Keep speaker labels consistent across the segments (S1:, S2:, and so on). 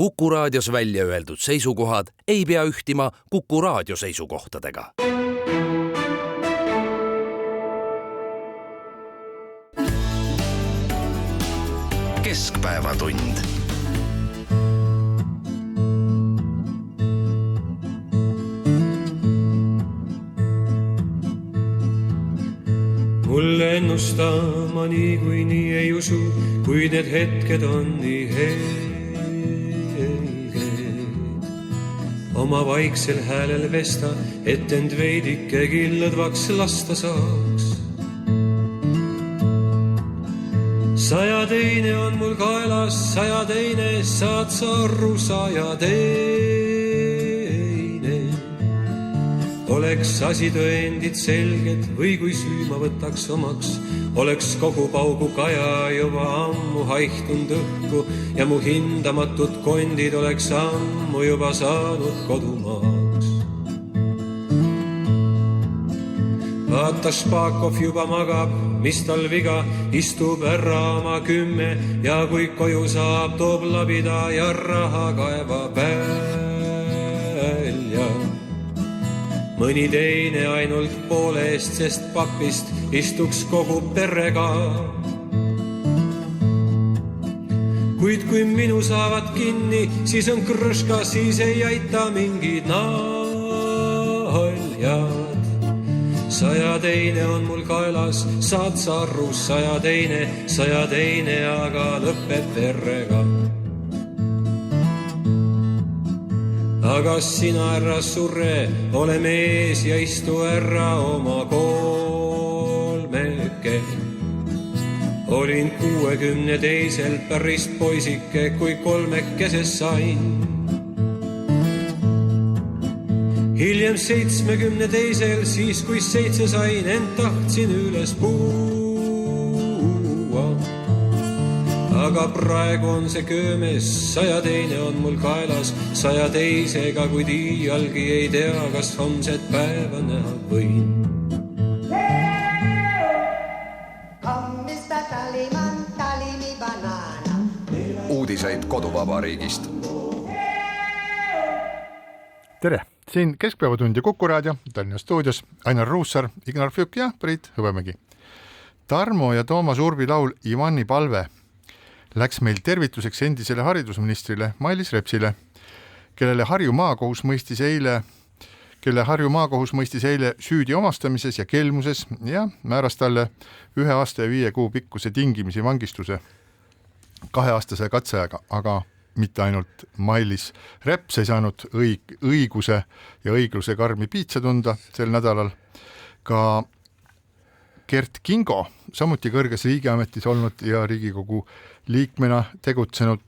S1: Kuku Raadios välja öeldud seisukohad ei pea ühtima Kuku Raadio seisukohtadega. Keskpäevatund.
S2: Mulle ennustama nii kui nii ei usu, kui need hetked on nii helged. Oma vaiksel häälel vesta, et end veidike killadvaks lasta saaks. 102 on mul kaelas, 102 saad sa arru, 102. Oleks asi tõendid selged või kui süü ma võtaks omaks, oleks kogu paugu kaja juba ammu haihtund õhku ja mu hindamatud kondid oleks ammu juba saanud kodumaaks. Vaata Špakov juba magab, mis tal viga, istub ära oma 10 ja kui koju saab, toob labida ja raha kaevab välja. Mõni teine ainult poole eest, sest papist istuks kogu perega. Kuid kui minu saavad kinni, siis on krõška, siis ei aita mingid naljad. 102 on mul kaelas, saad sa arru, 102, aga lõpeb verrega. Aga sina ära surre, ole mees ja istu ära oma kolmeke. Olin 62 päris poisike, kui kolmekese sain. Hiljem 72, siis kui 7 sain, ent tahtsin üles puua. Aga praegu on see köömes, 102 on mul kaelas, 102-ga, kuid iialgi ei tea, kas homset päeva näha võin.
S3: Uudiseid koduvabariigist.
S4: Tere! Siin Keskpäevatund ja Kuku Raadio, Tallinna stuudios Ainar Ruussaar, Ignar Fjuk ja Priit Hõbemägi. Tarmo ja Toomas Urbi laul Ivani palve läks meil tervituseks endisele haridusministrile Mailis Repsile, kelle Harju Maakohus mõistis eile süüdi omastamises ja kelmuses ja määras talle 1 aasta ja 5 kuu pikkuse tingimisi vangistuse 2-aastase katseajaga, aga mitte ainult Mailis Reps ei saanud õiguse ja õigluse karmi piitsa tunda sel nädalal. Ka Gert Kingo, samuti kõrges riigiametis olnud ja Riigikogu liikmena tegutsenud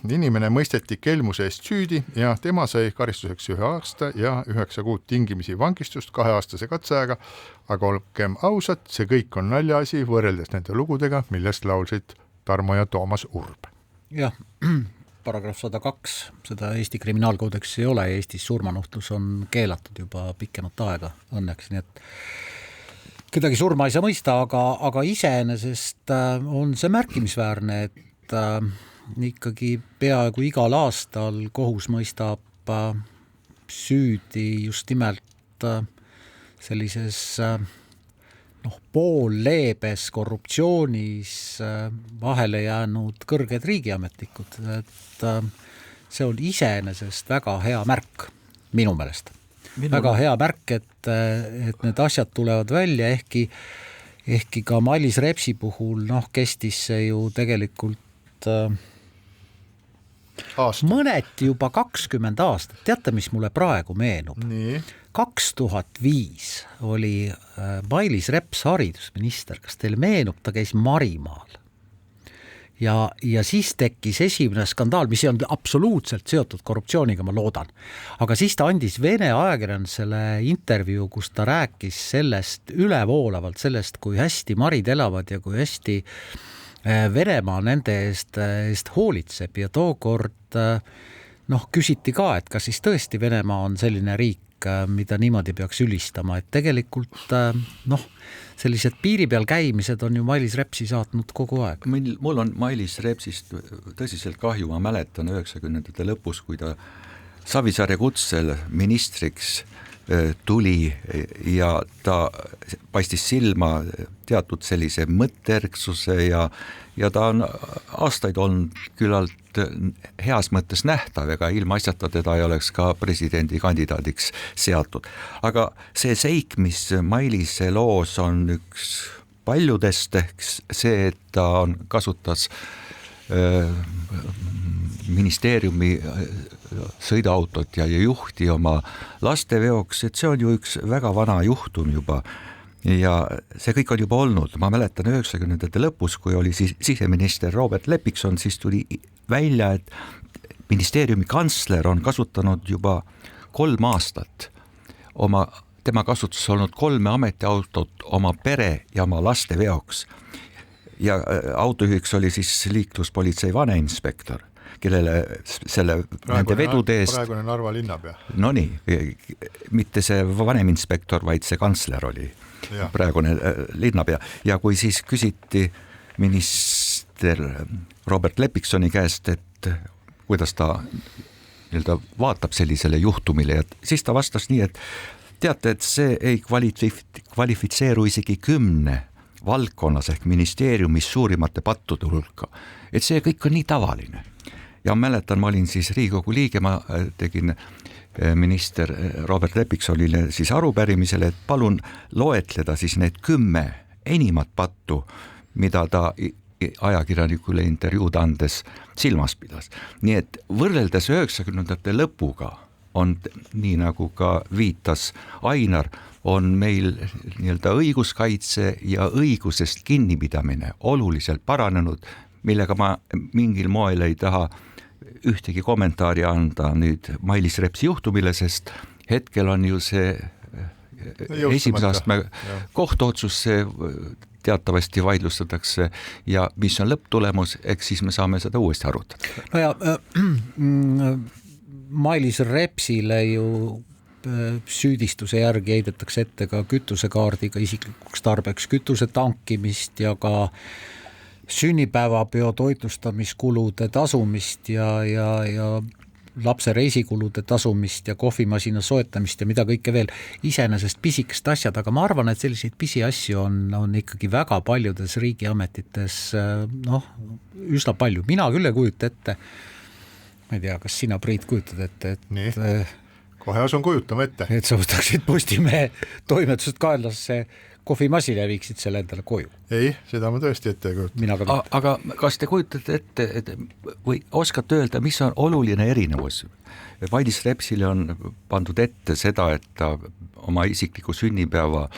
S4: inimene mõisteti kelmuse eest süüdi ja tema sai karistuseks 1 aasta ja 9 kuud tingimisi vangistust 2-aastase katseajaga, aga olgem ausad, see kõik on naljaasi võrreldes nende lugudega, millest laulsid Tarmo ja Toomas Urb.
S5: Jah, paragrahv 102, seda Eesti kriminaalkoodeks ei ole, Eestis surmanuhtlus on keelatud juba pikemat aega õnneks, nii et kedagi surma ei saa mõista, aga iseenesest on see märkimisväärne, et ikkagi peaaegu igal aastal kohus mõistab süüdi just nimelt sellises poolleebes korruptsioonis vahele jäänud kõrged riigiametnikud. Et see on iseenesest väga hea märk minu meelest. Väga hea märk, et need asjad tulevad välja, ehkki ka Mailis Repsi puhul kestis see ju tegelikult mõneti juba 20 aastat. Teate, mis mulle praegu meenub? Nii. 2005 oli Mailis Reps haridusminister. Kas teile meenub? Ta käis Marimaal. Ja siis tekkis esimene skandaal, mis on absoluutselt seotud korruptsiooniga, ma loodan. Aga siis ta andis Vene ajakirjandusele intervjuu, kus ta rääkis sellest ülevoolavalt, sellest, kui hästi marid elavad ja kui hästi Venemaa nende eest hoolitseb. Ja tookord küsiti ka, et kas siis tõesti Venemaa on selline riik, mida niimoodi peaks ülistama, et tegelikult sellised piiri peal käimised on ju Mailis Repsi saatnud kogu aeg.
S6: Mul on Mailis Repsist tõsiselt kahju, ma mäletan 90-ndate lõpus, kui ta Savisaare kutsel ministriks tuli ja ta paistis silma teatud sellise mõtterksuse ja ta on aastaid olnud küllalt heas mõttes nähtav, ega ilma asjata teda ei oleks ka presidendi kandidaadiks seatud. Aga see seik, mis Mailise loos on üks paljudest, ehk see, et ta kasutas ministeeriumi sõiduautot ja juhti oma lasteveoks, et see on ju üks väga vana juhtum juba ja see kõik on juba olnud. Ma mäletan 90-ndate lõpus, kui oli siseminister Robert Lepikson, siis tuli välja, et ministeeriumi kantsler on kasutanud juba 3 aastat tema kasutuses olnud 3 ametiautot oma pere ja oma laste veoks. Ja autojuhiks oli siis liikluspolitsei vaneinspektor, kellele nende vedude eest...
S4: Praegune Narva linnapea.
S6: No nii, mitte see vaneminspektor, vaid see kantsler oli praegune linnapea. Ja kui siis küsiti minister Robert Lepiksoni käest, et kuidas ta vaatab sellisele juhtumile, ja siis ta vastas nii, et teate, et see ei kvalifitseeru isegi 10 valdkonnas ehk ministeeriumis suurimate pattude hulka. Et see kõik on nii tavaline. Ja mäletan, ma olin siis Riigikogu liige, ma tegin minister Robert Lepiksonile siis arupärimisele, et palun loetleda siis need 10 enimat pattu, mida ta ajakirjanikule intervjuud andes silmas pidas. Nii et võrreldes 90-ndate lõpuga on, nii nagu ka viitas Ainar, on meil õiguskaitse ja õigusest kinnipidamine oluliselt paranenud, millega ma mingil moel ei taha ühtegi kommentaari anda nüüd Mailis Repsi juhtumile, sest hetkel on ju see esimese astme kohtuotsus, see teatavasti vaidlustatakse ja mis on lõpptulemus, eks siis me saame seda uuesti arutada.
S5: No ja Mailis Repsile ju süüdistuse järgi heidetakse ette ka kütusekaardiga isiklikuks tarbeks kütuse tankimist ja ka sünnipäevapeo toitlustamiskulude tasumist ja lapse reisikulude tasumist ja kohvimasina soetamist ja mida kõike veel, iseenesest pisikest asjad, aga ma arvan, et selliseid pisiasju on ikkagi väga paljudes riigiametites üsna palju. Mina küll ei kujuta ette, ma ei tea, kas sina, Priit, kujutad ette, et
S4: kohe asun kujutama ette.
S5: Et sa võtaksid Postimehe toimetusest kaenlasse kohvimasina ja viiksid selle endale koju.
S4: Ei, seda ma tõesti ette ei kujuta.
S6: Aga kas te kujutate ette või oskate öelda, mis on oluline erinevus? Mailis Repsile on pandud ette seda, et ta oma isikliku sünnipäeva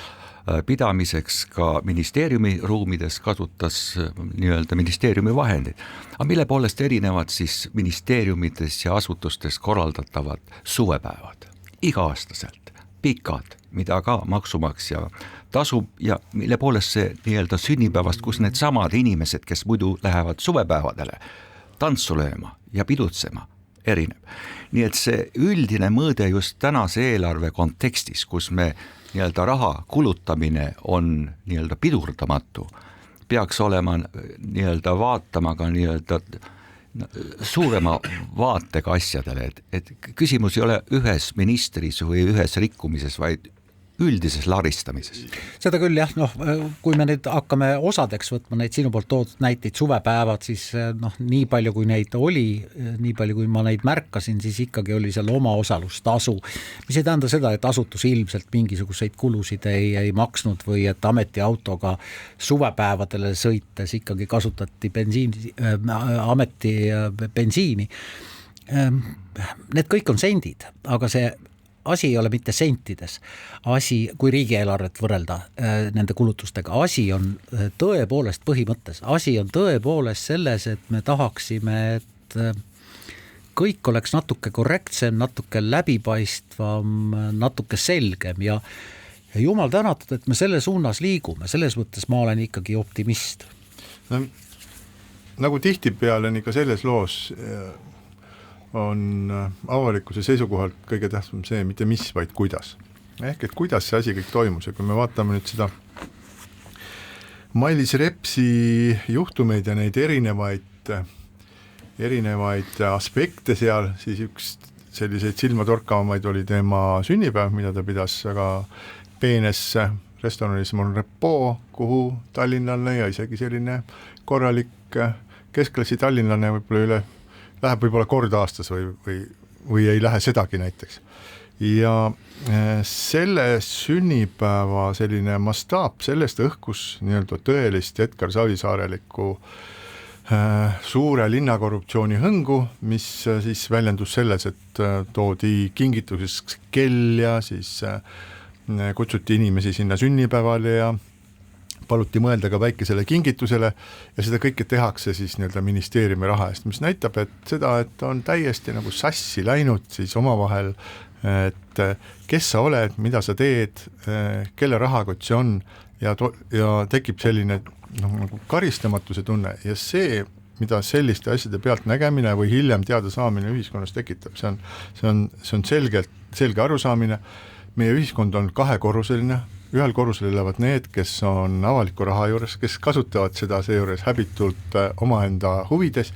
S6: pidamiseks ka ministeeriumi ruumides kasutas nii-öelda ministeeriumi vahendeid. Aga mille poolest erinevad siis ministeeriumides ja asutustes korraldatavad suvepäevad? Iga-aastaselt, pikad, mida ka maksumaksja tasub ja mille poolest see nii-öelda sünnipäevast, kus need samad inimesed, kes muidu lähevad suvepäevadele tantsu lööma ja pidutsema, erineb. Nii et see üldine mõõde just tänase eelarve kontekstis, kus me nii-öelda raha kulutamine on nii-öelda pidurdamatu, peaks olema nii-öelda vaatama ka nii-öelda suurema vaatega asjadele, et küsimus ei ole ühes ministris või ühes rikkumises, vaid üldises laristamises.
S5: Seda küll jah, kui me nüüd hakkame osadeks võtma neid sinu poolt toodud näiteid suvepäevad, siis nii palju kui neid oli, nii palju kui ma neid märkasin, siis ikkagi oli seal oma osalustasu, mis ei tähenda seda, et asutus ilmselt mingisuguseid kulusid ei maksnud või et ametiautoga suvepäevadele sõites ikkagi kasutati ameti bensiini. Need kõik on sendid, aga see asi ei ole mitte sentides, kui riigieelarvet võrrelda nende kulutustega, asi on tõepoolest põhimõttes, asi on tõepoolest selles, et me tahaksime, et kõik oleks natuke korrektsem, natuke läbipaistvam, natuke selgem ja jumal tänatud, et me selle suunas liigume, selles mõttes ma olen ikkagi optimist.
S4: Nagu tihtipeale nii ka selles loos on avalikkuse seisukohalt kõige tähtsam see, mitte mis, vaid kuidas. Ehk et kuidas see asi kõik toimus ja kui me vaatame nüüd seda Mailis Repsi juhtumeid ja neid erinevaid aspekte seal, siis üks selliseid silmatorkavamaid oli tema sünnipäev, mida ta pidas väga peenes restoranis Mon Repos, kuhu tallinlane ja isegi selline korralik keskklassi tallinlane läheb võib-olla kord aastas või ei lähe sedagi näiteks. Ja selle sünnipäeva selline mastaap, sellest õhkus nii-öelda tõelist Edgar Savisaarelikku suure linnakorruptsiooni hõngu, mis siis väljendus selles, et toodi kingituseks kell ja siis kutsuti inimesi sinna sünnipäevale ja paluti mõelda ka väikesele kingitusele ja seda kõike tehakse siis nii-öelda ministeeriumi raha eest, mis näitab, et seda, et on täiesti nagu sassi läinud siis omavahel, et kes sa oled, mida sa teed, kelle rahakott see on ja tekib selline nagu karistamatuse tunne ja see, mida selliste asjade pealt nägemine või hiljem teada saamine ühiskonnas tekitab, see on selge arusaamine. Meie ühiskond on kahekorruseline, ühel korrusel elavad need, kes on avaliku raha juures, kes kasutavad seda seejuures häbitult omaenda huvides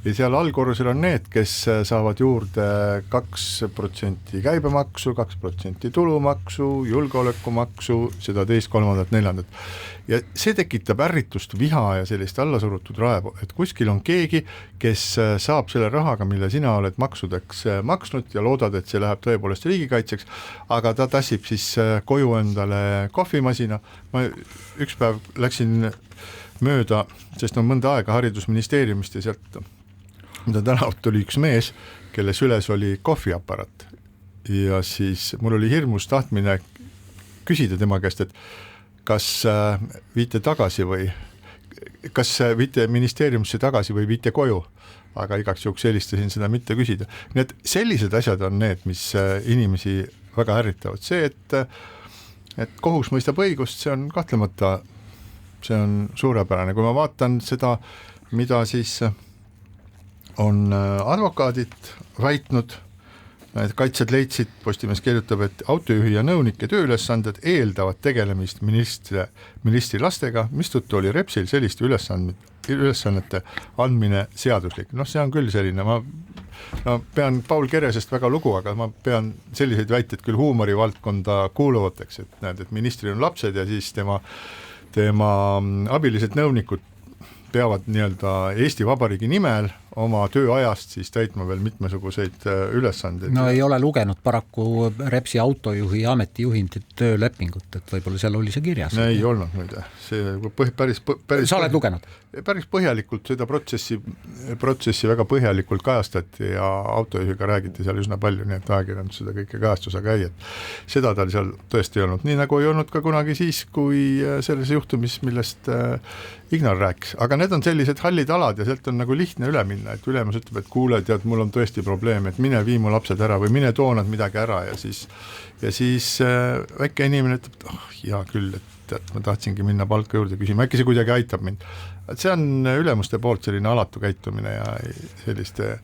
S4: ja seal allkorrusel on need, kes saavad juurde 2% käibemaksu, 2% tulumaksu, julgeolekumaksu, seda teist, kolmandat, neljandat. Ja see tekitab ärritust, viha ja sellist allasurutud raevu, et kuskil on keegi, kes saab selle rahaga, mille sina oled maksudeks maksnud ja loodad, et see läheb tõepoolest riigikaitseks, aga ta tassib siis koju endale kohvimasina. Ma üks päev läksin mööda, sest on mõnda aega haridusministeeriumist ja sealt mida tänavalt tuli üks mees, kelle süles oli kohviapparat ja siis mul oli hirmus tahtmine küsida tema käest, et kas viite tagasi või kas viite ministeeriumisse tagasi või viite koju, aga igaks juhuks helistasin seda mitte küsida. Nii et sellised asjad on need, mis inimesi väga ärritavad. See, et kohus mõistab õigust, see on kahtlemata, see on suurepärane. Kui ma vaatan seda, mida siis on advokaadid väitnud, need kaitsjad leidsid, Postimees kirjutab, et autojuhi ja nõunike tööülesanded eeldavad tegelemist ministri lastega, mistõttu oli Repsil selliste ülesannete andmine seaduslik. See on küll selline, ma pean Paul Keresest väga lugu, aga ma pean selliseid väiteid küll huumorivaldkonda kuuluvateks, et näed, et ministril on lapsed ja siis tema abilised nõunikud peavad nii-öelda Eesti Vabariigi nimel oma tööajast siis täitma veel mitmesuguseid ülesandeid.
S5: No ei ole lugenud paraku Repsi autojuhi ja ametijuhindi töölepingut, et võib-olla seal oli see kirjas.
S4: Ei olnud muide. See päris
S5: sa oled lugenud?
S4: Päris põhjalikult seda protsessi väga põhjalikult kajastati ja autojuhiga räägiti seal üsna palju, nii et ajakirjandus seda kõike kajastus, aga ei, et seda tal seal tõesti ei olnud. Nii nagu ei olnud ka kunagi siis, kui selles juhtumis, millest Ignar rääkis. Aga need on sellised hallid alad ja sealt on nagu lihtne üle minna, et ülemus ütleb, et kuule, tead, mul on tõesti probleem, et mine vii mu lapsed ära või mine too nad midagi ära ja siis väike inimene ütleb, et hea küll, et tead, ma tahtsingi minna palka juurde küsima, äkki see kuidagi aitab mind. Et see on ülemuste poolt selline alatu käitumine ja selliste.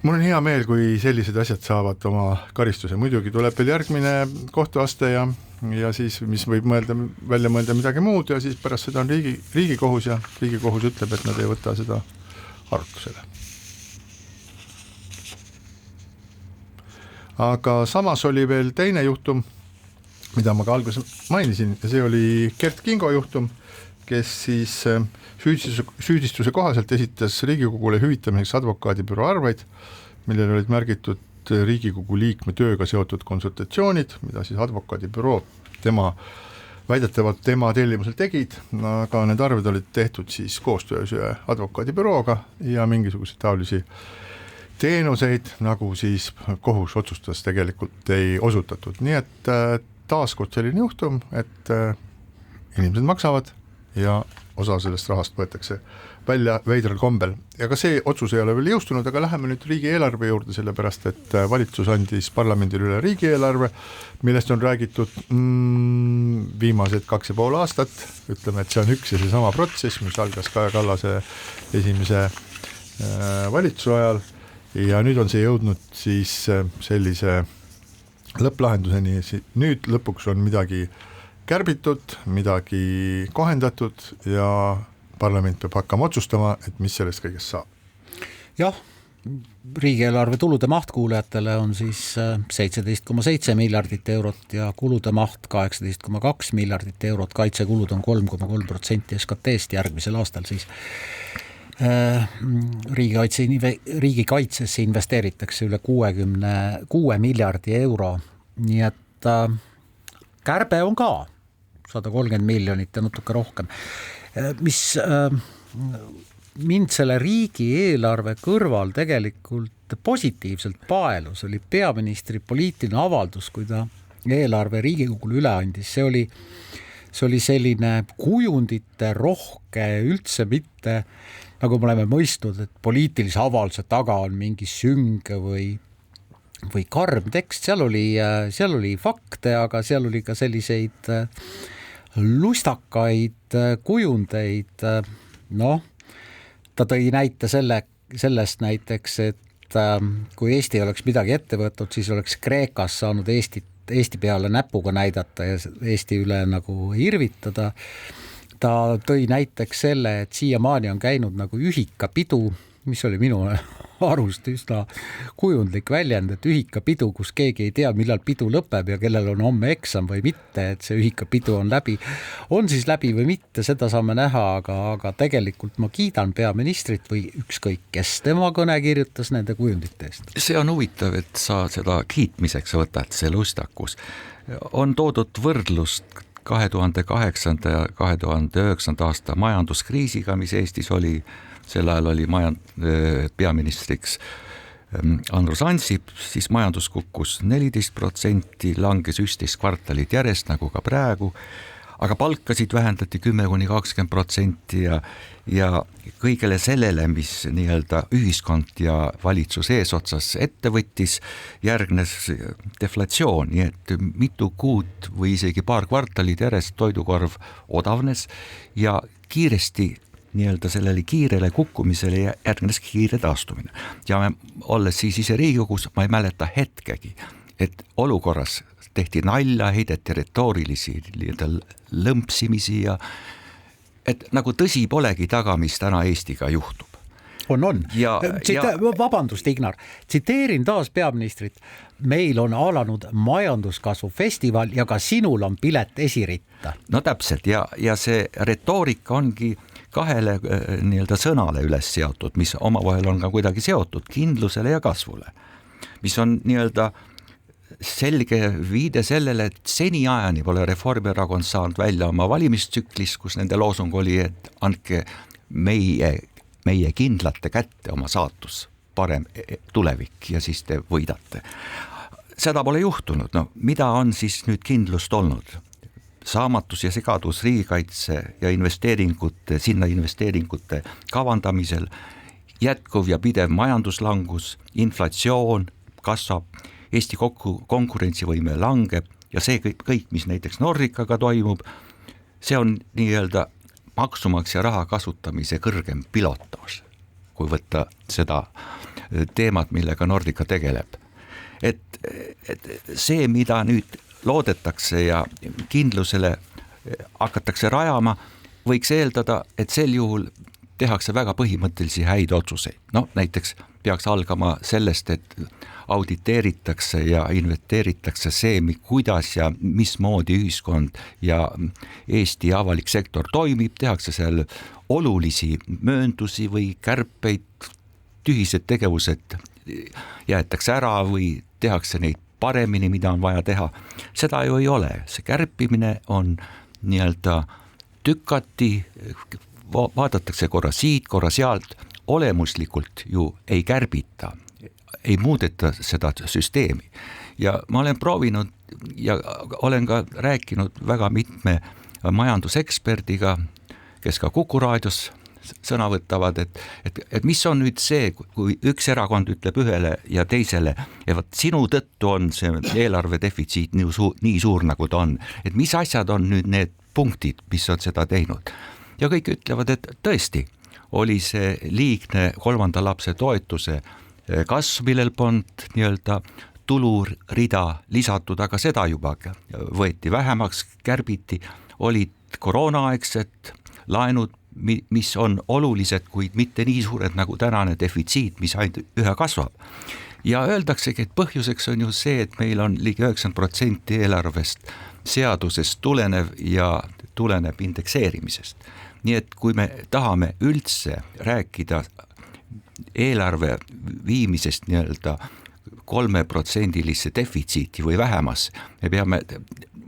S4: Mul on hea meel, kui sellised asjad saavad oma karistuse. Muidugi tuleb veel järgmine kohtuaste ja siis, mis võib välja mõelda midagi muud ja siis pärast seda on riigikohus ja riigikohus ütleb, et nad ei võta seda arutusele. Aga samas oli veel teine juhtum, mida ma ka alguses mainisin ja see oli Gert Kingo juhtum, kes siis süüdistuse kohaselt esitas Riigikogule hüvitamiseks advokaadibüroo arveid, millel olid märgitud Riigikogu liikme tööga seotud konsultatsioonid, mida siis advokaadibüroo väidetavalt tema tellimusel tegid, aga need arved olid tehtud siis koostöös ühe advokaadibürooga ja mingisuguseid taolisi teenuseid, nagu siis kohus otsustas tegelikult ei osutatud. Nii et taaskord selline juhtum, et inimesed maksavad ja osa sellest rahast võetakse välja veidral kombel. Ja ka see otsus ei ole veel jõustunud, aga läheme nüüd riigieelarve juurde, sellepärast et valitsus andis parlamendile üle riigieelarve, millest on räägitud viimased 2,5 aastat. Ütleme, et see on üks ja seesama protsess, mis algas Kaja Kallase esimese valitsuse ajal ja nüüd on see jõudnud siis sellise lõpplahenduseni, nüüd lõpuks on midagi kärbitud, midagi kohendatud ja parlament peab hakkama otsustama, et mis sellest kõigest saab.
S5: Jah, riigieelarve tulude maht kuulajatele on siis 17,7 miljardit eurot ja kulude maht 18,2 miljardit eurot, kaitsekulud on 3,3% SKT-st järgmisel aastal siis riigikaitsesse investeeritakse üle 66 miljardi euro, nii et kärbe on ka 130 miljonit ja natuke rohkem. Mis mind selle riigieelarve kõrval tegelikult positiivselt paelus, oli peaministri poliitiline avaldus, kui ta eelarve Riigikogule üle andis. See oli selline kujundite rohke, üldse mitte, nagu me oleme mõistnud, et poliitilise avalduse taga on mingi sünge või karm tekst. Seal oli fakte, aga seal oli ka selliseid lustakaid kujundeid. Ta tõi näite sellest näiteks, et kui Eesti oleks midagi ette võtnud, siis oleks Kreekas saanud Eesti peale näpuga näidata ja Eesti üle nagu irvitada. Ta tõi näiteks selle, et siiamaani on käinud nagu ühikapidu, mis oli minu arust üsna kujundlik väljend, et ühikapidu, kus keegi ei tea, millal pidu lõpeb ja kellel on homme eksam või mitte, et see ühikapidu on läbi. On siis läbi või mitte, seda saame näha, aga tegelikult ma kiidan peaministrit või ükskõik, kes tema kõne kirjutas nende kujundite eest.
S6: See on huvitav, et sa seda kiitmiseks võtad, see lustakus. On toodud võrdlust 2008. ja 2009. aasta majanduskriisiga, mis Eestis oli. Sel ajal oli peaministriks Andrus Ansip, siis majandus kukkus 14%, langes 11 kvartalit järjest, nagu ka praegu, aga palkasid vähendati 10-20% ja kõigele sellele, mis nii-öelda ühiskond ja valitsus eesotsas ette võttis, järgnes deflatsioon, nii et mitu kuud või isegi paar kvartalit järjest toidukorv odavnes ja kiiresti nii-öelda sellele kiirele kukkumisele järgnes kiire taastumine. Ja olles siis ise Riigikogus, ma ei mäleta hetkegi, et olukorras tehti nalja, heideti retoorilisi lõmpsimisi ja et nagu tõsi polegi taga, mis täna Eestiga juhtub.
S5: On. Vabandust, Ignar, tsiteerin taas peaministrit. Meil on alanud majanduskasvu festival ja ka sinul on pilet esiritta.
S6: No täpselt ja see retoorika ongi kahele nii-öelda sõnale üles seotud, mis omavahel on ka kuidagi seotud kindlusele ja kasvule, mis on nii-öelda selge viide sellele, et seniajani pole Reformierakond saanud välja oma valimistsüklis, kus nende loosung oli, et andke meie kindlate kätte oma saatus, parem tulevik ja siis te võidate. Seda pole juhtunud, mida on siis nüüd kindlust olnud? Saamatus ja segadus riigikaitse ja sinna investeeringute kavandamisel, jätkuv ja pidev majanduslangus, inflatsioon kasvab, Eesti konkurentsivõime langeb ja see kõik, mis näiteks Nordicaga toimub, see on nii-öelda maksumaksja raha kasutamise kõrgem pilotaaž, kui võtta seda teemat, millega Nordica tegeleb. Et see, mida nüüd loodetakse ja kindlusele hakatakse rajama, võiks eeldada, et sel juhul tehakse väga põhimõttelisi häid otsuseid. Näiteks peaks algama sellest, et auditeeritakse ja investeeritakse see, kuidas ja mismoodi ühiskond ja Eesti avalik sektor toimib, tehakse seal olulisi mööndusi või kärpeid, tühised tegevused jäetakse ära või tehakse neid paremini, mida on vaja teha. Seda ju ei ole, see kärpimine on nii-öelda tükati, vaadatakse korra siit, korra sealt, olemuslikult ju ei kärbita, ei muudeta seda süsteemi. Ja ma olen proovinud ja olen ka rääkinud väga mitme majanduseksperdiga, kes ka Kuku raadios sõna võtavad, et mis on nüüd see, kui üks erakond ütleb ühele ja teisele, ja sinu tõttu on see eelarve defitsiit nii suur, nagu ta on, et mis asjad on nüüd need punktid, mis on seda teinud. Ja kõik ütlevad, et tõesti oli see liigne 3. lapse toetuse kasv, millel polnud nii-öelda tulurida lisatud, aga seda juba võeti vähemaks, kärbiti, olid koroonaaegsed laenud, mis on olulised, kuid mitte nii suured nagu tänane defitsiit, mis ainult ühe kasvab. Ja öeldaksegi, et põhjuseks on ju see, et meil on ligi 90% eelarvest seadusest tulenev ja tuleneb indekseerimisest. Nii et kui me tahame üldse rääkida eelarve viimisest nii-öelda 3% defitsiiti või vähemas, me peame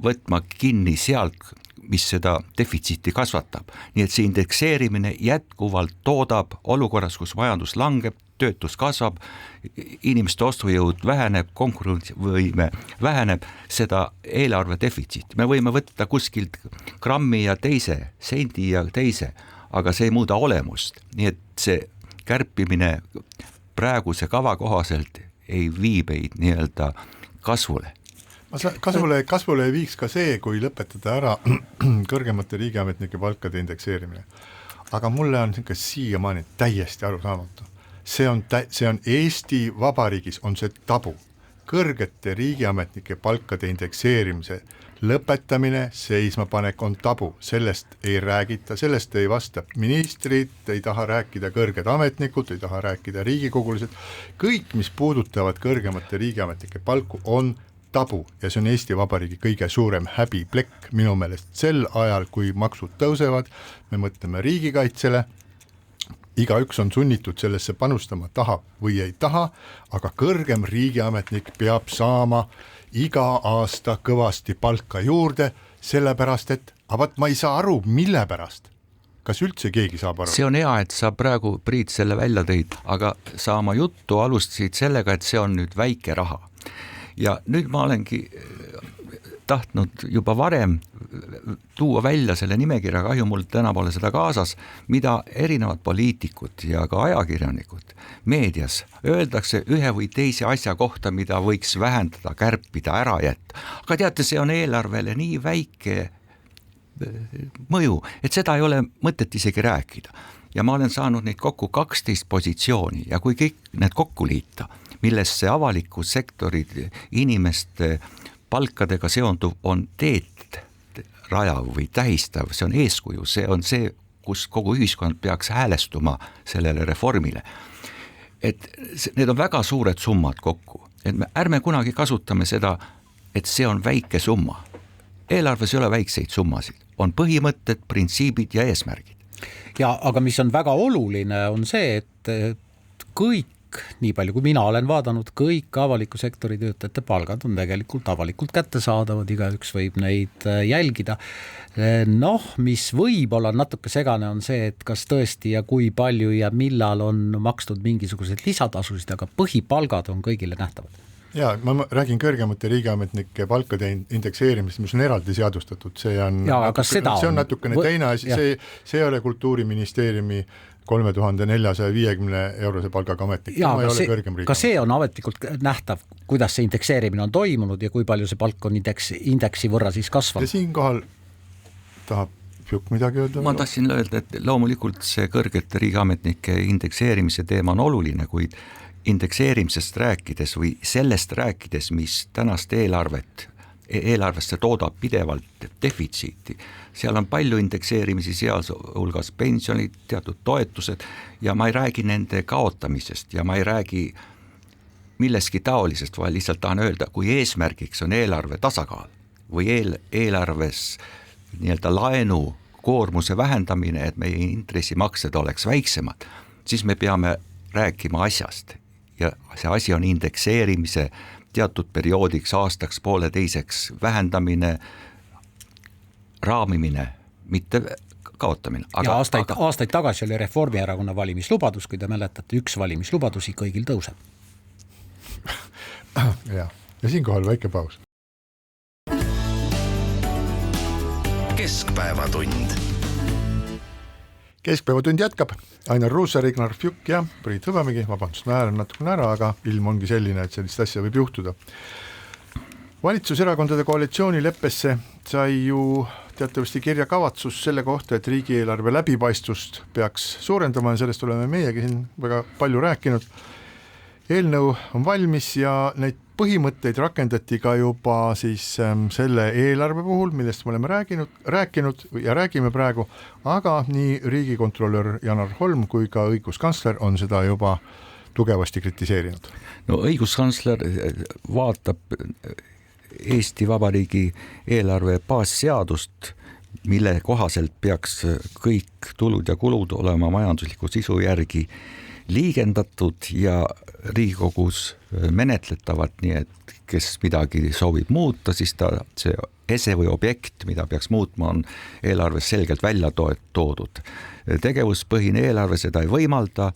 S6: võtma kinni sealt, mis seda defitsiiti kasvatab. Nii et see indekseerimine jätkuvalt toodab olukorras, kus majandus langeb, töötus kasvab, inimeste ostujõud väheneb, konkurentsivõime väheneb, seda eelarve defitsiiti. Me võime võtta kuskilt grammi ja teise, sendi ja teise, aga see ei muuda olemust. Nii et see kärpimine praeguse kava kohaselt ei vii meid nii-öelda kasvule.
S4: Kasvule ei viiks ka see, kui lõpetada ära kõrgemate riigiametnike palkade indekseerimine. Aga mulle on siiamaani täiesti arusaamatu. See on Eesti Vabariigis on see tabu. Kõrgete riigiametnike palkade indekseerimise lõpetamine, seismapanek on tabu. Sellest ei räägita, sellest ei vasta ministrid, ei taha rääkida kõrged ametnikud, ei taha rääkida riigikogulised. Kõik, mis puudutavad kõrgemate riigiametnike palku, on tabu ja see on Eesti Vabariigi kõige suurem häbiplekk minu meelest. Sel ajal, kui maksud tõusevad, me mõtleme riigikaitsele, igaüks on sunnitud sellesse panustama, tahab või ei taha, aga kõrgem riigiametnik peab saama iga aasta kõvasti palka juurde, sellepärast et, ma ei saa aru, mille pärast. Kas üldse keegi saab aru?
S6: See on hea, et sa praegu, Priit, selle välja tõid, aga sa oma juttu alustasid sellega, et see on nüüd väike raha. Ja nüüd ma olengi tahtnud juba varem tuua välja selle nimekirja, kahju mul täna pole seda kaasas, mida erinevad poliitikud ja ka ajakirjanikud meedias öeldakse ühe või teise asja kohta, mida võiks vähendada, kärpida, ära jätta. Aga teate, see on eelarvele nii väike mõju, et seda ei ole mõtet isegi rääkida. Ja ma olen saanud neid kokku 12 positsiooni ja kui kõik need kokku liita, millesse avaliku sektori inimeste palkadega seonduv on teed rajav või tähistav, see on eeskuju, see on see, kus kogu ühiskond peaks häälestuma sellele reformile. Et need on väga suured summad kokku, et me ärme kunagi kasutame seda, et see on väike summa. Eelarves ei ole väikseid summasid, on põhimõtted, printsiibid ja eesmärgid.
S5: Ja aga mis on väga oluline, on see, et kõik, nii palju kui mina olen vaadanud, kõik avaliku sektori töötajate palgad on tegelikult avalikult kättesaadavad, igaüks võib neid jälgida. Mis võib olla natuke segane on see, et kas tõesti ja kui palju ja millal on makstud mingisugused lisatasusid, aga põhipalgad on kõigile nähtavad.
S4: Ja ma räägin kõrgemate riigiametnike palkade indekseerimist, mis on eraldi seadustatud. See on natukene teine asi, see ei ole Kultuuriministeeriumi 3450 eurose palgaga ametnik.
S5: Ka see on ametlikult nähtav, kuidas see indekseerimine on toimunud ja kui palju see palk on indeksi võrra siis kasvanud.
S4: Ja siinkohal tahab Fjuk midagi öelda?
S6: Ma tahtsin öelda, et loomulikult see kõrgete riigiametnike indekseerimise teema on oluline, kuid indekseerimisest rääkides või sellest rääkides, mis tänast eelarvesse toodab pidevalt defitsiiti. Seal on palju indekseerimisi, seal hulgas pensionid, teatud toetused ja ma ei räägi nende kaotamisest ja ma ei räägi milleski taolisest, vaid lihtsalt tahan öelda, kui eesmärgiks on eelarve tasakaal või eelarves nii-öelda laenu koormuse vähendamine, et meie intressimaksed oleks väiksemad, siis me peame rääkima asjast. Ja see asi on indekseerimise teatud perioodiks, aastaks, pooleteiseks vähendamine, raamimine, mitte kaotamine.
S5: Ja aastaid tagasi oli Reformierakonna valimislubadus, kui te mäletate, üks valimislubadusi kõigil tõuseb.
S4: Ja siinkohal väike paus.
S1: Keskpäevatund.
S4: Keskpäevatund jätkab. Ainar Ruussaar, Ignar Fjuk ja Priit Hõbemägi. Vabandust, ma häälen natukene ära, aga ilm ongi selline, et sellist asja võib juhtuda. Valitsuserakondade koalitsioonileppesse sai ju teatavasti kirja kavatsus selle kohta, et riigieelarve läbipaistvust peaks suurendama ja sellest oleme meiegi siin väga palju rääkinud. eelnõu on valmis ja neid põhimõtteid rakendati ka juba siis selle eelarve puhul, millest me oleme rääkinud ja räägime praegu, aga nii riigikontrolör Janar Holm kui ka õiguskantsler on seda juba tugevasti kritiseerinud.
S6: No õiguskantsler vaatab Eesti Vabariigi eelarve baasseadust, mille kohaselt peaks kõik tulud ja kulud olema majandusliku sisu järgi liigendatud ja Riigikogus menetletavad, nii et kes midagi soovib muuta, siis see ese või objekt, mida peaks muutma, on eelarves selgelt välja toodud. Tegevuspõhine eelarve seda ei võimalda,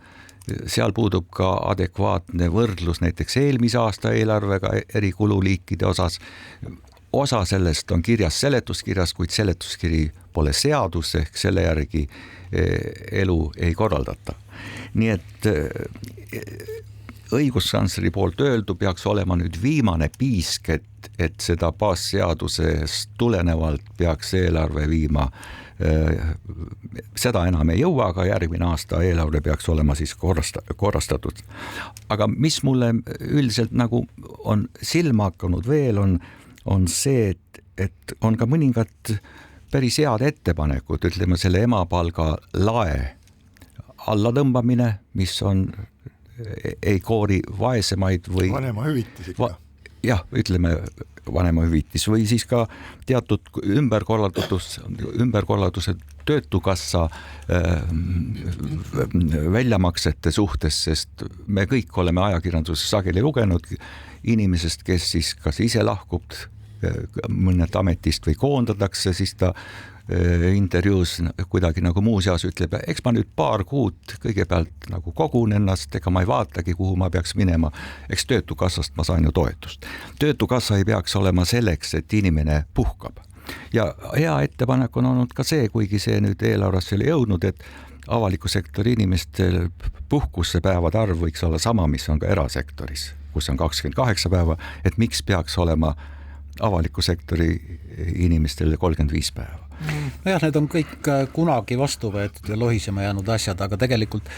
S6: seal puudub ka adekvaatne võrdlus näiteks eelmise aasta eelarvega eri kululiikide osas. Osa sellest on kirjas seletuskirjas, kuid seletuskiri pole seadus, ehk selle järgi elu ei korraldata. Nii et õiguskantsleri poolt öeldu peaks olema nüüd viimane piisk, et seda baasseadusest tulenevalt peaks eelarve viima. Seda enam ei jõua, aga järgmine aasta eelarve peaks olema siis korrastatud. Aga mis mulle üldiselt nagu on silma hakanud veel, on see, et on ka mõningad päris head ettepanekud, ütleme selle emapalga lae allatõmbamine, mis on ei koori vaesemaid või
S4: vanemahüvitis ikka.
S6: Jah, ütleme vanemahüvitis või siis ka teatud ümberkorralduse töötukassa väljamaksete suhtes, sest me kõik oleme ajakirjanduses sageli lugenud inimesest, kes siis kas ise lahkub mõnelt ametist või koondatakse, siis ta intervjuus kuidagi nagu muuseas ütleb, eks ma nüüd paar kuud kõigepealt nagu kogun ennast, ega ma ei vaatagi, kuhu ma peaks minema, eks töötukassast ma sain ju toetust. Töötukassa ei peaks olema selleks, et inimene puhkab. Ja hea ettepanek on olnud ka see, kuigi see nüüd eelarvesse oli jõudnud, et avaliku sektori inimestel puhkusepäevade arv võiks olla sama, mis on ka erasektoris, kus on 28 päeva, et miks peaks olema avaliku sektori inimestele 35 päeva.
S5: Jah, need on kõik kunagi vastu võetud ja lohisema jäänud asjad, aga tegelikult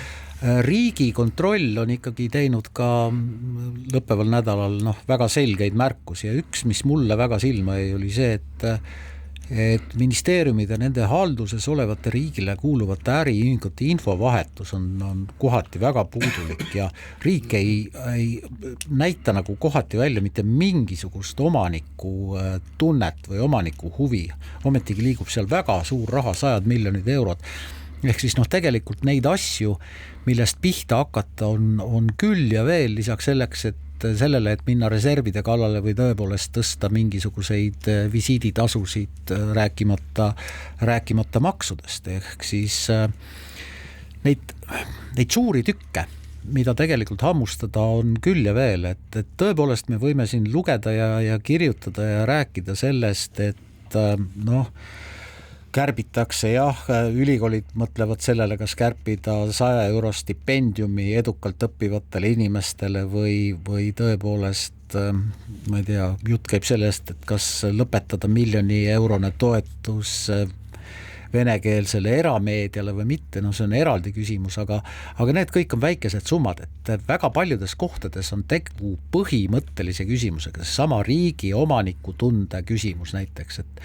S5: Riigikontroll on ikkagi teinud ka lõppeval nädalal väga selgeid märkusi ja üks, mis mulle väga silma jäi, oli see, et ministeeriumid ja nende halduses olevate riigile kuuluvate äriühingute infovahetus on kohati väga puudulik ja riik ei näita nagu kohati välja mitte mingisugust omaniku tunnet või omaniku huvi. Ometigi liigub seal väga suur raha, 100 miljonid eurot. Ehk siis tegelikult neid asju, millest pihta hakata on küll ja veel lisaks sellele, et minna reservide kallale või tõepoolest tõsta mingisuguseid visiiditasusid rääkimata maksudest. Ehk siis neid suuri tükke, mida tegelikult hammustada on küll ja veel, et tõepoolest me võime siin lugeda ja kirjutada ja rääkida sellest, et kärbitakse, jah, ülikoolid mõtlevad sellele, kas kärpida 100 euro stipendiumi edukalt õppivatele inimestele või tõepoolest, ma ei tea, jutt käib sellest, et kas lõpetada 1 miljoni eurone toetus venekeelsele erameediale või mitte, see on eraldi küsimus, aga need kõik on väikesed summad, et väga paljudes kohtades on tegu põhimõttelise küsimusega, sama riigi omaniku tunde küsimus näiteks, et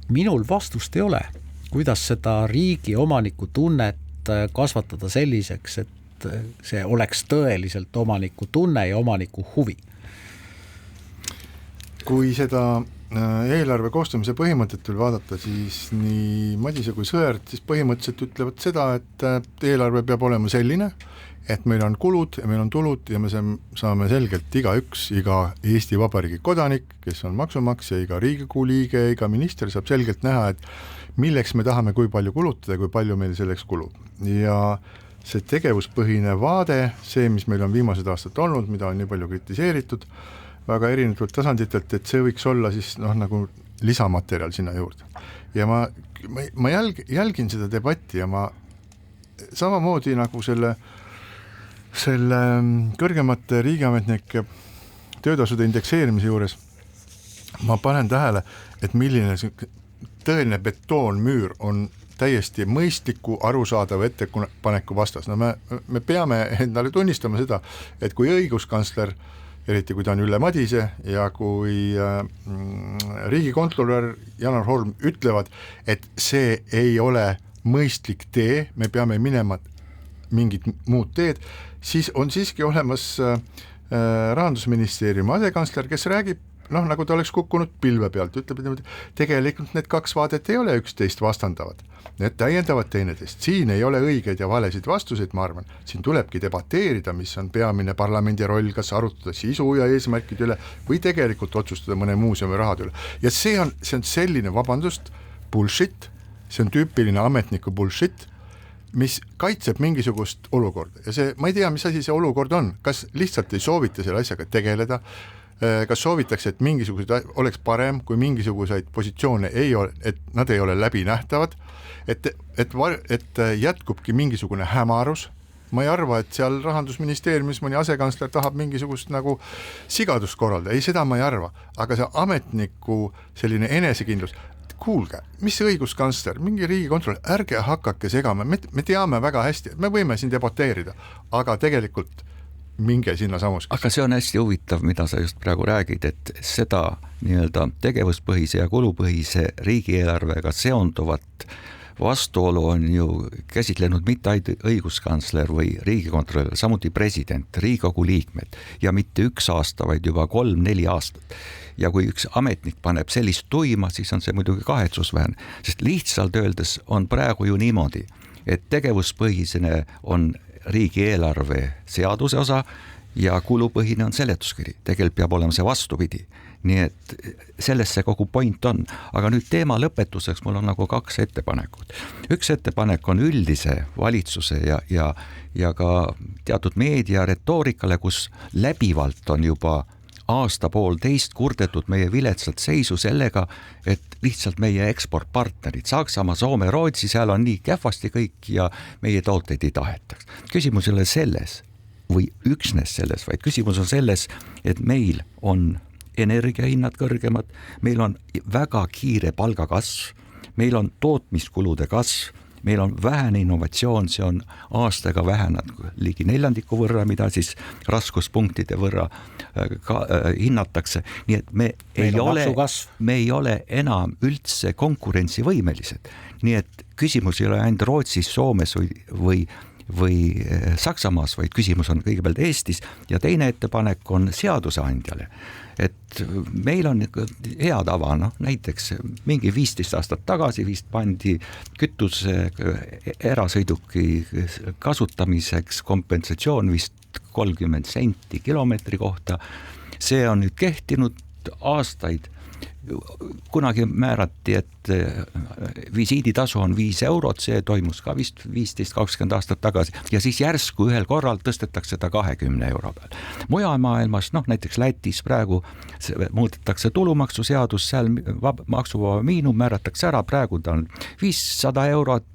S5: minul vastust ei ole, kuidas seda riigi omaniku tunnet kasvatada selliseks, et see oleks tõeliselt omaniku tunne ja omaniku huvi. Kui
S4: seda eelarve koostamise põhimõtet veel vaadata, siis nii Madise kui Sõerd siis põhimõtteliselt ütlevad seda, et eelarve peab olema selline, et meil on kulud ja meil on tulud ja me saame selgelt iga Eesti Vabariigi kodanik, kes on maksumaksja, iga Riigikogu liige, iga minister saab selgelt näha, et milleks me tahame, kui palju kulutada ja kui palju meil selleks kulub. Ja see tegevuspõhine vaade, see, mis meil on viimased aastad olnud, mida on nii palju kritiseeritud, väga erinevatelt tasanditelt, et see võiks olla siis nagu lisamaterjal sinna juurde. Ja ma jälgin seda debatti ja ma samamoodi nagu selle kõrgemate riigiametnike töötasude indekseerimise juures ma panen tähele, et milline tõeline betoonmüür on täiesti mõistliku arusaadava ettepaneku vastas. No me peame endale tunnistama seda, et kui õiguskantsler, eriti kui ta on Ülle Madise ja kui riigikontrolör Janar Holm ütlevad, et see ei ole mõistlik tee, me peame minema mingit muud teed, siis on siiski olemas Rahandusministeeriumi asekantsler, kes räägib, nagu ta oleks kukkunud pilve pealt, ütleb, et tegelikult need kaks vaadet ei ole üksteist vastandavad, need täiendavad teineteist, siin ei ole õigeid ja valesid vastuseid, ma arvan, siin tulebki debateerida, mis on peamine parlamendi roll, kas arutada sisu ja eesmärkide üle või tegelikult otsustada mõne muuseumi rahade üle. Ja see on selline, vabandust, bullshit, see on tüüpiline ametniku bullshit, mis kaitseb mingisugust olukorda ja see, ma ei tea, mis asi see olukord on, kas lihtsalt ei soovita selle asjaga tegeleda, kas soovitakse, et mingisugused oleks parem, kui mingisuguseid positsioone ei ole, et nad ei ole läbinähtavad, et jätkubki mingisugune hämarus. Ma ei arva, et seal Rahandusministeeriumis mõni asekantsler tahab mingisugust nagu sigadust korralda, ei, seda ma ei arva, aga see ametniku selline enesekindlus, kuulge, mis õiguskantsler, mingi riigikontroll, ärge hakake segama, me teame väga hästi, et me võime siin debateerida, aga tegelikult minge sinna samuski.
S6: Aga see on hästi huvitav, mida sa just praegu räägid, et seda nii-öelda tegevuspõhise ja kulupõhise riigieelarvega seonduvat vastuolu on ju käsitlenud mitte ainult õiguskantsler või riigikontroll, samuti president, Riigikogu liikmed ja mitte 1 aasta, vaid juba 3-4 aastat. Ja kui üks ametnik paneb sellist tuima, siis on see muidugi kahetsusväärne, sest lihtsalt öeldes on praegu ju niimoodi, et tegevuspõhisene on riigieelarve seaduse osa ja kulupõhine on seletuskiri. Tegelikult peab olema see vastupidi. Nii et selles see kogu point on. Aga nüüd teema lõpetuseks mul on nagu 2 ettepanekut. Üks ettepanek on üldise valitsuse ja ka teatud meedia retoorikale, kus läbivalt on juba aasta-poolteist kurdetud meie viletsat seisu sellega, et lihtsalt meie eksportpartnerid, Saksamaa, Soome, Rootsi, seal on nii kehvasti kõik ja meie tooteid ei tahetaks. Küsimus ei ole selles või üksnes selles, vaid küsimus on selles, et meil on energiahinnad kõrgemad, meil on väga kiire palgakasv, meil on tootmiskulude kasv, meil on vähene innovatsioon, see on aastaga vähenenud ligi 4% võrra, mida siis raskuspunktide võrra hinnatakse, nii et me ei ole enam üldse konkurentsivõimelised. Nii et küsimus ei ole ainult Rootsis, Soomes või Saksamaas, vaid küsimus on kõigepealt Eestis ja teine ettepanek on seadusandjale. Et meil on hea tava, näiteks mingi 15 aastat tagasi vist pandi kütuse erasõiduki kasutamiseks kompensatsioon vist 30 senti kilomeetri kohta. See on nüüd kehtinud aastaid. Kunagi määrati, et visiiditasu on 5 eurot, see toimus ka vist 15-20 aastat tagasi ja siis järsku ühel korral tõstetakse seda 20 euro peal. Mujal maailmas, näiteks Lätis praegu muudetakse tulumaksuseadus, seal maksuvaba miinimum määratakse ära, praegu ta on 500 eurot,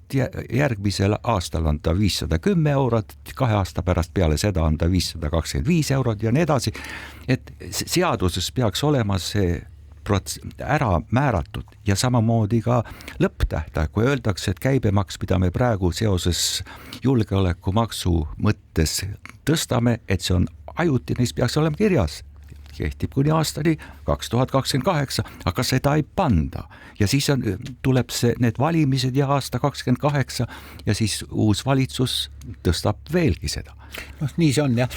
S6: järgmisel aastal on ta 510 eurot, 2 aasta pärast peale seda on ta 525 eurot ja nii edasi, et seaduses peaks olema see ära määratud ja samamoodi ka lõpptähtaeg, kui öeldakse, et käibemaks, mida me praegu seoses julgeolekumaksu mõttes tõstame, et see on ajutine, siis peaks olema kirjas. Kehtib kuni aastani 2028, aga seda ei panda. Ja siis tuleb need valimised ja aasta 28 ja siis uus valitsus tõstab veelgi seda.
S5: Nii see on jah.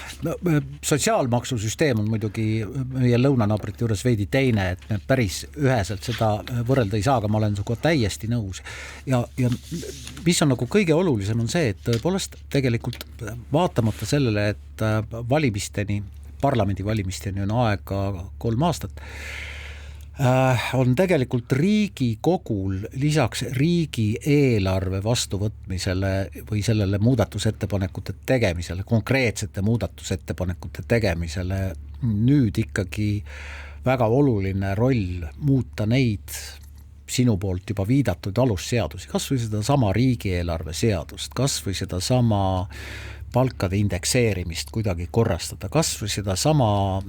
S5: Sotsiaalmaksusüsteem on muidugi meie lõunanaabrite juures veidi teine, et me päris üheselt seda võrrelda ei saa, aga ma olen sinuga täiesti nõus. Ja mis on nagu kõige olulisem on see, et tõepoolest tegelikult vaatamata sellele, et parlamendivalimisteni on aega 3 aastat, on tegelikult Riigikogul lisaks riigieelarve vastuvõtmisele või sellele muudatusettepanekute tegemisele, konkreetsete muudatusettepanekute tegemisele nüüd ikkagi väga oluline roll muuta neid sinu poolt juba viidatud alusseadusi, kas või seda sama riigieelarve seadust, kas või seda sama palkade indekseerimist kuidagi korrastada, kas või seda sama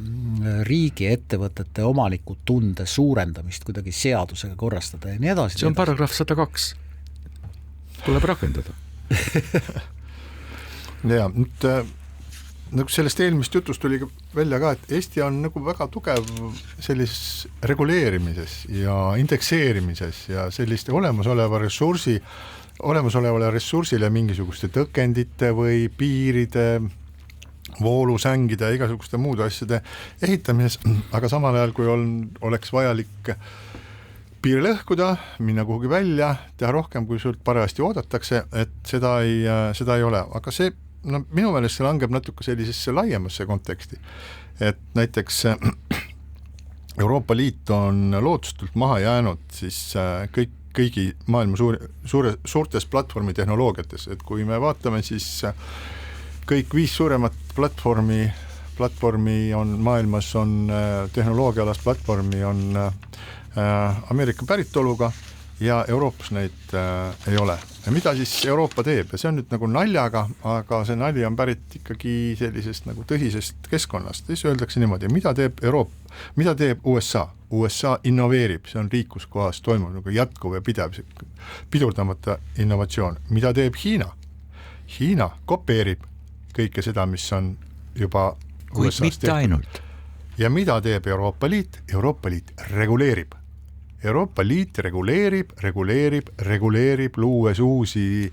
S5: riigiettevõtete omanikud tunde suurendamist kuidagi seadusega korrastada ja nii edasi.
S6: See on paragrahv 102. Tuleb rakendada.
S4: Ja nüüd nagu sellest eelmist jutust tuli välja ka, et Eesti on nagu väga tugev sellises reguleerimises ja indekseerimises ja selliste olemasolevale ressursile mingisuguste tõkendite või piiride, voolusängide ja igasuguste muude asjade ehitamises, aga samal ajal, kui oleks vajalik piiri lõhkuda, minna kuhugi välja, teha rohkem, kui sult parajasti oodatakse, et seda ei ole, aga see minu meelest see langeb natuke sellisesse laiemasse konteksti, et näiteks Euroopa Liit on lootustult maha jäänud siis kõigi maailma suurtes platvormitehnoloogiates, et kui me vaatame, siis kõik 5 suuremat platvormi on maailmas, on tehnoloogialast platvormi, on Ameerika päritoluga ja Euroopas neid ei ole. Ja mida siis Euroopa teeb? Ja see on nüüd nagu naljaga, aga see nali on pärit ikkagi sellisest nagu tõsisest keskkonnast. Siis öeldakse niimoodi, mida teeb USA? USA innoveerib, see on riik, kus kohas toimub nagu jätkuv ja pidev pidurdamata innovatsioon. Mida teeb Hiina? Hiina kopeerib kõike seda, mis on juba
S6: kuid mitte ainult.
S4: Ja mida teeb Euroopa Liit? Euroopa Liit reguleerib. Euroopa Liit reguleerib, luues uusi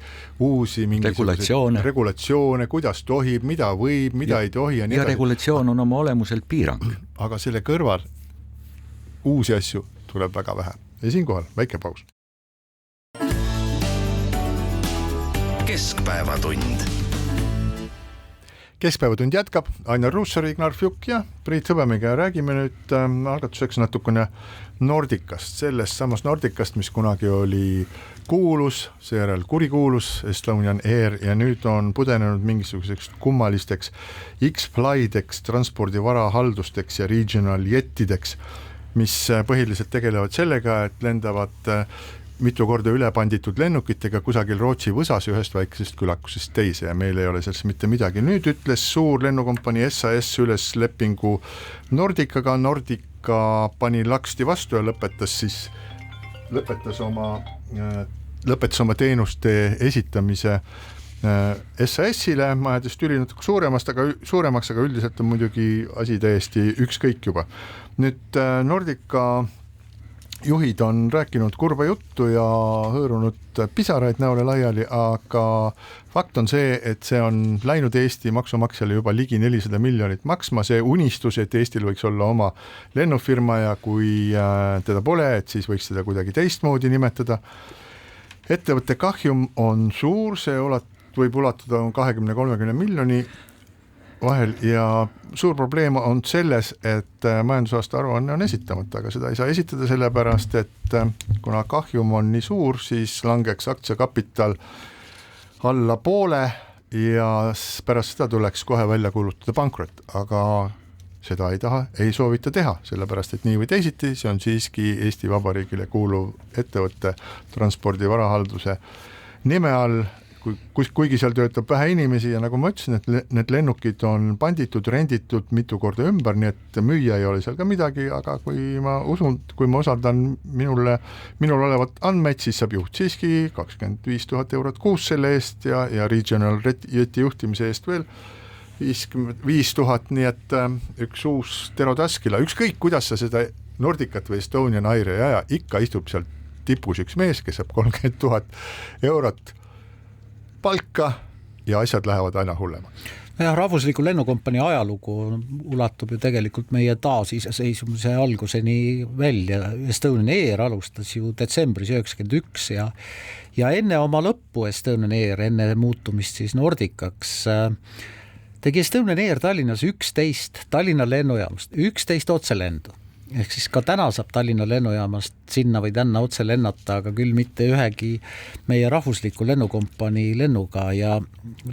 S4: regulatsioone, kuidas tohib, mida võib, mida ei tohi.
S6: Ja regulatsioon on oma olemuselt piirang.
S4: Aga selle kõrval uusi asju tuleb väga vähe. Ja siinkohal väike paus.
S1: Keskpäevatund.
S4: Keskpäevatund jätkab, Ainar Ruussaar, Ignar Fjuk ja Priit Hõbemiga räägime nüüd algatuseks natukene Nordicast, sellest samast Nordicast, mis kunagi oli kuulus, seejärel kurikuulus Estonian Air ja nüüd on pudenenud mingisuguseks kummalisteks X-Flydeks, transpordivarahaldusteks ja regional jettideks, mis põhiliselt tegelevad sellega, et lendavad mitu korda üle panditud lennukitega kusagil Rootsi võsas ühest väikesest külakusest teise ja meil ei ole selles mitte midagi. Nüüd ütles suur lennukompanii SAS üles lepingu Nordicaga, Nordica pani laksti vastu ja lõpetas oma teenuste esitamise SAS-ile, majades tüli natuke suuremaks, aga üldiselt on muidugi asi täiesti ükskõik juba. Nüüd Nordica juhid on rääkinud kurba juttu ja hõõrunud pisaraid näole laiali, aga fakt on see, et see on läinud Eesti maksumaksjale juba ligi 400 miljonit maksma, see unistus, et Eestil võiks olla oma lennufirma ja kui teda pole, et siis võiks teda kuidagi teistmoodi nimetada. Ettevõtte kahjum on suur, see võib ulatuda 20-30 miljoni vahel ja suur probleem on selles, et majandusaasta aruanne on esitamata, aga seda ei saa esitada sellepärast, et kuna kahjum on nii suur, siis langeks aktsiakapital alla poole ja pärast seda tuleks kohe välja kuulutada pankrot, aga seda ei soovita teha, sellepärast et nii või teisiti, see on siiski Eesti Vabariigile kuuluv ettevõtte transpordivarahalduse nime all, kuigi seal töötab vähe inimesi ja nagu ma ütlesin, et need lennukid on panditud, renditud mitu korda ümber, nii et müüa ei ole seal ka midagi, aga kui ma usaldan minul olevat andmeid, siis saab juht siiski 25 000 eurot kuus selle eest ja regional jeti juhtimise eest veel 55 000, nii et üks uus Tero Taskila, ükskõik kuidas sa seda Nordicat või Estonian Air ei aja, ikka istub seal tipus üks mees, kes saab 30 000 eurot palka ja asjad lähevad aina hullema.
S5: Rahvusliku lennukompanii ajalugu ulatub ju tegelikult meie taasiseseisvumise alguseni välja. Estonian Air alustas ju detsembris 1991 ja enne oma lõppu Estonian Air, enne muutumist siis Nordicaks, tegi Estonian Air Tallinnas 11 Tallinna lennujaamast, 11 otselendu. Ehk siis ka täna saab Tallinna lennujaamast sinna või tänna otse lennata, aga küll mitte ühegi meie rahvusliku lennukompanii lennuga ja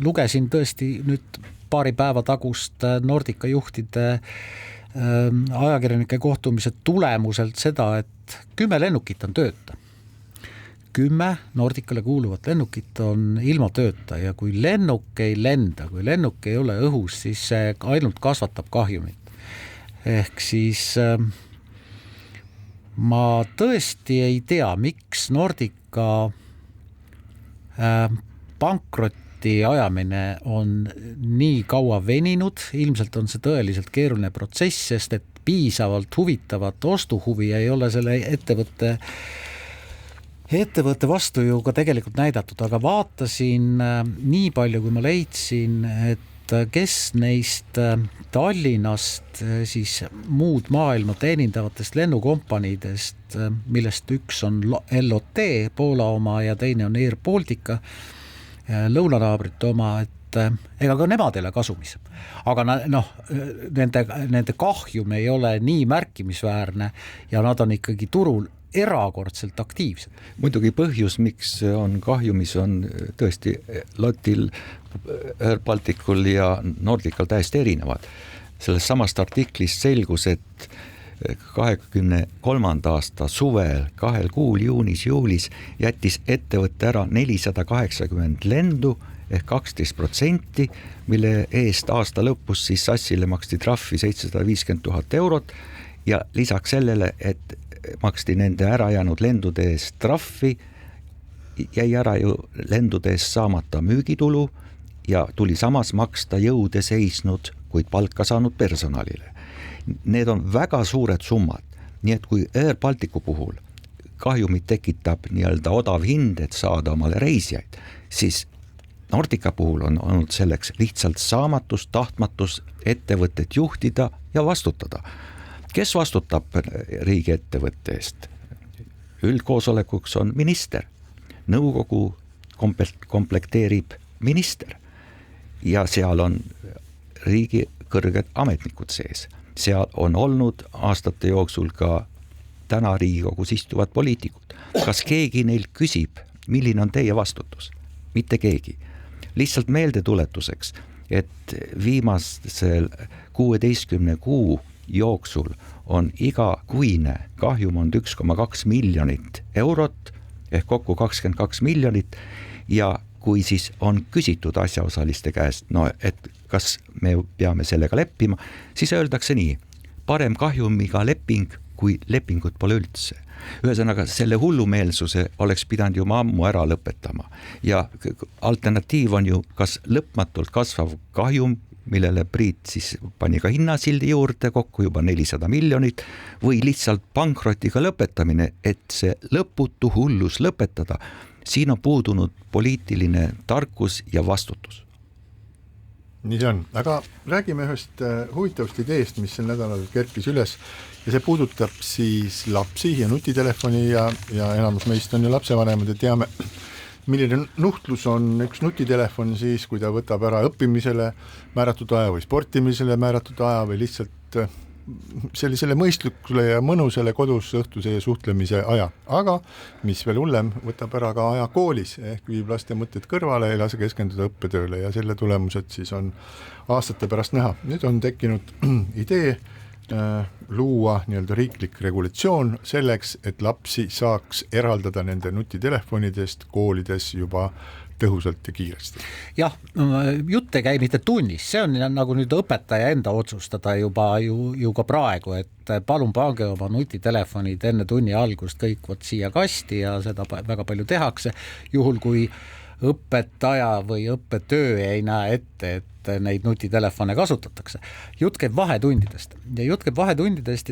S5: lugesin tõesti nüüd paari päeva tagust Nordica juhtide ajakirjanike kohtumise tulemuselt seda, et 10 lennukit on tööta. 10 Nordicale kuuluvat lennukit on ilma tööta ja kui lennuk ei lenda, kui lennuk ei ole õhus, siis see ainult kasvatab kahjumit. Ehk siis ma tõesti ei tea, miks Nordica Pankrotti ajamine on nii kaua veninud, ilmselt on see tõeliselt keeruline protsess, sest et piisavalt huvitavat ostuhuvi ei ole selle ettevõtte vastu ju ka tegelikult näidatud, aga vaatasin nii palju, kui ma leidsin, et kes neist Tallinnast siis muud maailma teenindavatest lennukompaniidest, millest üks on LOT, Poola oma ja teine on Air Baltica, lõunanaabrite oma, et ega ka nemad ei ole kasumis. Aga nende kahjum ei ole nii märkimisväärne ja nad on ikkagi turul erakordselt aktiivsed.
S6: Muidugi põhjus, miks on kahjumis, on tõesti LOT-il, Air Balticul ja Nordical täiesti erinevad. Sellest samast artiklist selgus, et 23. aasta suvel 2 kuul juunis jättis ettevõtte ära 480 lendu ehk 12%, mille eest aasta lõpus siis Sassile maksti trahvi 750 000 eurot ja lisaks sellele, et maksti nende ära jäänud lendude eest trahvi, jäi ära ju lendude eest saamata müügitulu ja tuli samas maksta jõude seisnud, kuid palka saanud personalile. Need on väga suured summad, nii et kui Air Balticu puhul kahjumit tekitab nii-öelda odav hind, et saada omale reisijaid, siis Nordica puhul on olnud selleks lihtsalt saamatus, tahtmatus ettevõtet juhtida ja vastutada. Kes vastutab riigiettevõtte eest? Üldkoosolekuks on minister. Nõukogu komplekteerib minister ja seal on riigi kõrged ametnikud sees. Seal on olnud aastate jooksul ka täna Riigikogus istuvad poliitikud. Kas keegi neil küsib, milline on teie vastutus? Mitte keegi. Lihtsalt meeldetuletuseks, et viimasel 16 kuu jooksul on igakuine kahjum on 1,2 miljonit eurot ehk kokku 22 miljonit ja kui siis on küsitud asjaosaliste käest, et kas me peame sellega leppima, siis öeldakse nii, parem kahjumiga leping kui lepingut pole üldse. Ühesõnaga, selle hullumeelsuse oleks pidanud ju ammu ära lõpetama ja alternatiiv on ju kas lõpmatult kasvav kahjum, millele Priit siis pani ka hinnasildi juurde kokku juba 400 miljonit või lihtsalt pankrotiga lõpetamine, et see lõputu hullus lõpetada. Siin on puudunud poliitiline tarkus ja vastutus.
S4: Nii see on, aga räägime ühest huvitavast ideest, mis sel nädalal kerkis üles ja see puudutab siis lapsi ja nutitelefoni ja enamus meist on ju lapsevanemad ja teame, milline nuhtlus on üks nutitelefon siis, kui ta võtab ära õppimisele määratud aja või sportimisele määratud aja või lihtsalt sellisele mõistlikule ja mõnusale kodus õhtuse suhtlemise aja. Aga mis veel hullem, võtab ära ka aja koolis ehk viib laste mõtted kõrvale, ei lase keskenduda õppetööle ja selle tulemused siis on aastate pärast näha. Nüüd on tekkinud idee luua nii-öelda riiklik regulatsioon selleks, et lapsi saaks eraldada nende nutitelefonidest koolides juba tõhusalt ja kiiresti.
S5: Jah, jutt ei käi mitte tunnis, see on nagu nüüd õpetaja enda otsustada juba ju ka praegu, et palun pange oma nutitelefonid enne tunni algust kõik siia kasti ja seda väga palju tehakse, juhul kui õpetaja või õppetöö ei näe ette, et neid nutitelefone kasutatakse. Jutt käib vahetundidest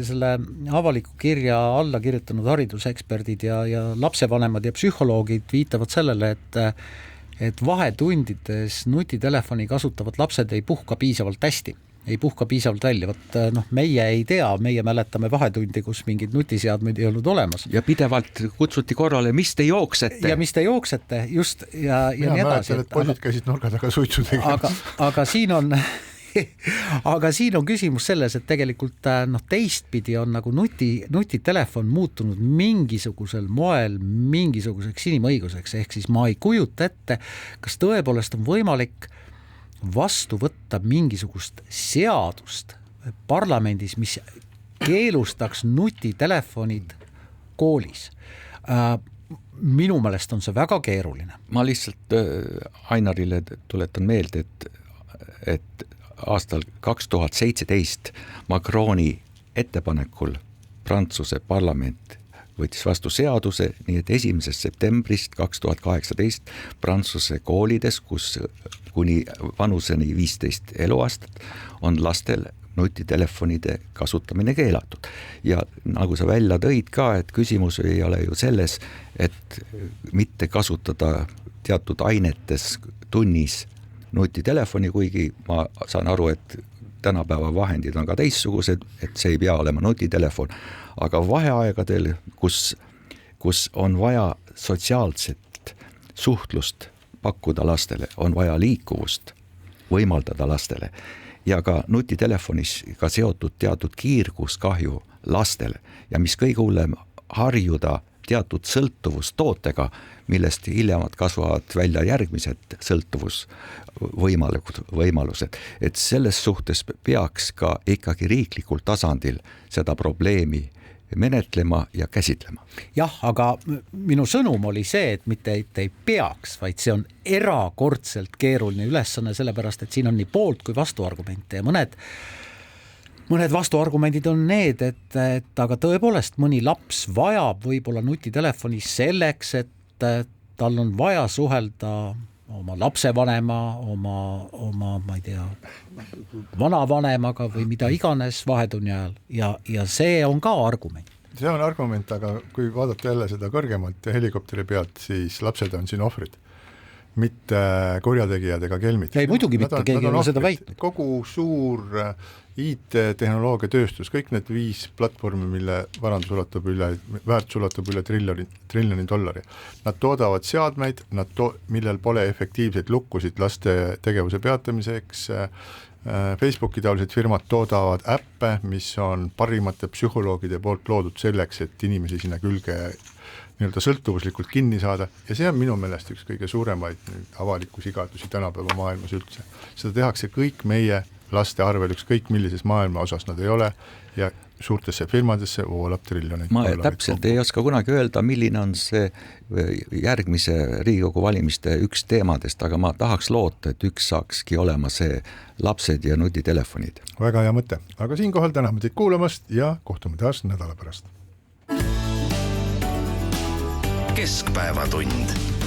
S5: ja selle avaliku kirja alla kirjutanud hariduseksperdid ja lapsevanemad ja psühholoogid viitavad sellele, et vahetundides nutitelefoni kasutavad lapsed ei puhka piisavalt hästi, ei puhka piisavalt välja. Meie ei tea, meie mäletame vahetundi, kus mingid nutiseadmed ei olnud olemas.
S6: Ja pidevalt kutsuti korrale, mis te jooksete?
S5: Ja mis te jooksete, just. Ja nii edasi.
S4: Mäletan, et poisid käisid nurga taga suitsu tegemas.
S5: Aga siin on küsimus selles, et tegelikult teistpidi on nagu nutitelefon muutunud mingisugusel moel mingisuguseks inimõiguseks, ehk siis ma ei kujuta ette, kas tõepoolest on võimalik vastu võtta mingisugust seadust parlamendis, mis keelustaks nutitelefonid koolis. Minu meelest on see väga keeruline.
S6: Ma lihtsalt Ainarile tuletan meelde, et aastal 2017 Macroni ettepanekul Prantsuse parlament võttis vastu seaduse, nii et 1. septembrist 2018 Prantsuse koolides, kus kuni vanuseni 15 eluaastat on lastel nutitelefonide kasutamine keelatud. Ja nagu sa välja tõid ka, et küsimus ei ole ju selles, et mitte kasutada teatud ainetes tunnis nutitelefoni, kuigi ma saan aru, et tänapäeva vahendid on ka teistsugused, et see ei pea olema nutitelefon, aga vaheaegadel, kus on vaja sotsiaalset suhtlust pakkuda lastele, on vaja liikuvust võimaldada lastele ja ka nutitelefonis ka seotud teatud kiirguskahju lastele ja mis kõige hullem, harjuda teatud sõltuvustootega, millest hiljemalt kasvavad välja järgmised sõltuvusvõimalused. Et selles suhtes peaks ka ikkagi riiklikul tasandil seda probleemi menetlema ja käsitlema.
S5: Jah, aga minu sõnum oli see, et mitte et ei peaks, vaid see on erakordselt keeruline ülesanne, sellepärast et siin on nii poolt kui vastuargumente ja mõned vastuargumendid on need, et aga tõepoolest mõni laps vajab võib-olla nutitelefoni selleks, et tal on vaja suhelda oma lapsevanema, oma ma ei tea, vanavanemaga või mida iganes vahetunni ajal ja see on ka argument.
S4: See on argument, aga kui vaadata jälle seda kõrgemalt helikopteri pealt, siis lapsed on siin ohvrid, mitte kurjategijad ega kelmid.
S5: Ei, muidugi mitte, keegi ei ole seda väitnud.
S4: Kogu suur IT-tehnoloogia tööstus, kõik need 5 platvormi, mille väärtus ulatub üle triljoni $, nad toodavad seadmeid, millel pole efektiivseid lukkusid laste tegevuse peatamiseks. Facebooki taolised firmad toodavad äppe, mis on parimate psühholoogide poolt loodud selleks, et inimesi sinna külge nii-öelda sõltuvuslikult kinni saada ja see on minu meelest üks kõige suuremaid avaliku sigadusi tänapäeva maailmas üldse. Seda tehakse kõik meie laste arvel, ükskõik millises maailma osas nad ei ole ja suurtesse firmadesse voolab triljoneid.
S6: Ma täpselt ei oska kunagi öelda, milline on see järgmise Riigikogu valimiste üks teemadest, aga ma tahaks loota, et üks saakski olema see lapsed ja nutitelefonid.
S4: Väga hea mõte, aga siinkohal täname teid kuulamast ja kohtume taas nädala pärast.
S1: Keskpäevatund.